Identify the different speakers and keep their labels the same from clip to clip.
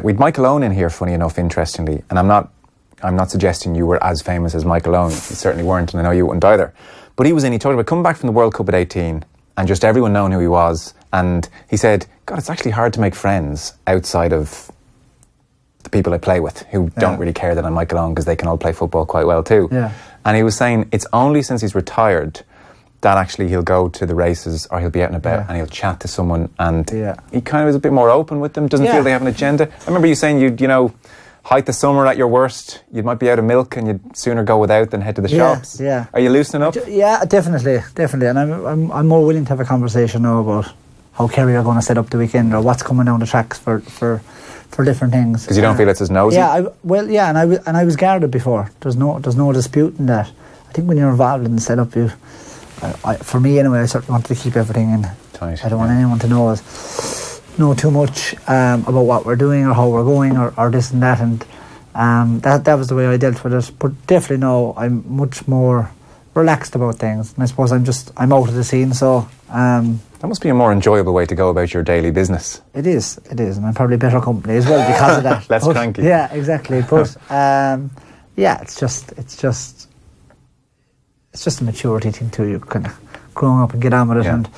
Speaker 1: We'd Michael Owen in here, funny enough, interestingly, and I'm not suggesting you were as famous as Michael Owen. You certainly weren't, and I know you wouldn't either. But he talked about coming back from the World Cup at 18 and just everyone knowing who he was. And he said, God, it's actually hard to make friends outside of the people I play with who don't really care that I'm Michael Owen because they can all play football quite well too.
Speaker 2: Yeah.
Speaker 1: And he was saying it's only since he's retired that actually he'll go to the races or he'll be out and about and he'll chat to someone, and he kind of is a bit more open with them, doesn't feel they have an agenda. I remember you saying you'd, height the summer at your worst, you might be out of milk and you'd sooner go without than head to the shops.
Speaker 2: Yeah.
Speaker 1: Are you loosening up?
Speaker 2: Yeah, definitely. And I'm more willing to have a conversation now about how Kerry are going to set up the weekend or what's coming down the tracks for different things.
Speaker 1: Because you don't feel it's as nosy?
Speaker 2: Yeah, and I was guarded before. There's no disputing that. I think when you're involved in the setup, for me anyway, I certainly wanted to keep everything in tight. I don't want anyone to know too much about what we're doing or how we're going or this and that, and that was the way I dealt with it. But definitely now I'm much more relaxed about things, and I suppose I'm out of the scene, so
Speaker 1: that must be a more enjoyable way to go about your daily business.
Speaker 2: It is, and I'm probably better company as well because of that.
Speaker 1: Less cranky.
Speaker 2: Yeah, exactly. But it's just a maturity thing too. You kind of growing up and get on with it, and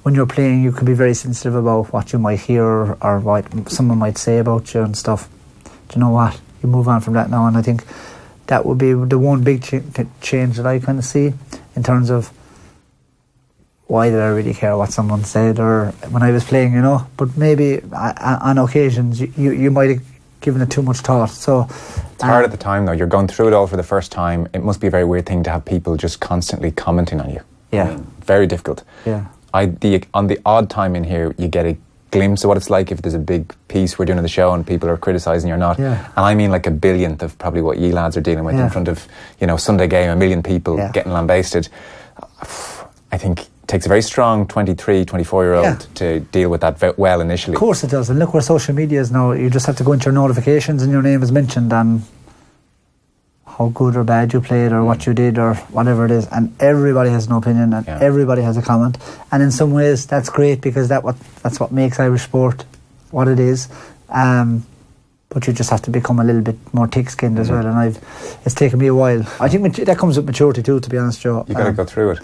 Speaker 2: when you're playing you can be very sensitive about what you might hear or what someone might say about you and stuff. Do you know what? You move on from that now, and I think that would be the one big change that I kind of see in terms of why did I really care what someone said or when I was playing, but maybe on occasions you might have given it too much thought. So
Speaker 1: it's hard at the time though. You're going through it all for the first time. It must be a very weird thing to have people just constantly commenting on you.
Speaker 2: Yeah.
Speaker 1: I mean, very difficult.
Speaker 2: Yeah.
Speaker 1: On the odd time in here, you get a glimpse of what it's like if there's a big piece we're doing in the show and people are criticising you or not.
Speaker 2: Yeah.
Speaker 1: And I mean like a billionth of probably what you lads are dealing with in front of, Sunday game, 1 million people getting lambasted. I think it takes a very strong 23, 24-year-old to deal with that well initially.
Speaker 2: Of course it does. And look where social media is now. You just have to go into your notifications and your name is mentioned and how good or bad you played or what you did or whatever it is, and everybody has an opinion and everybody has a comment, and in some ways that's great because that's what makes Irish sport what it is, but you just have to become a little bit more thick-skinned as well, and it's taken me a while. I think that comes with maturity too, to be honest, Joe.
Speaker 1: You've got to go through it.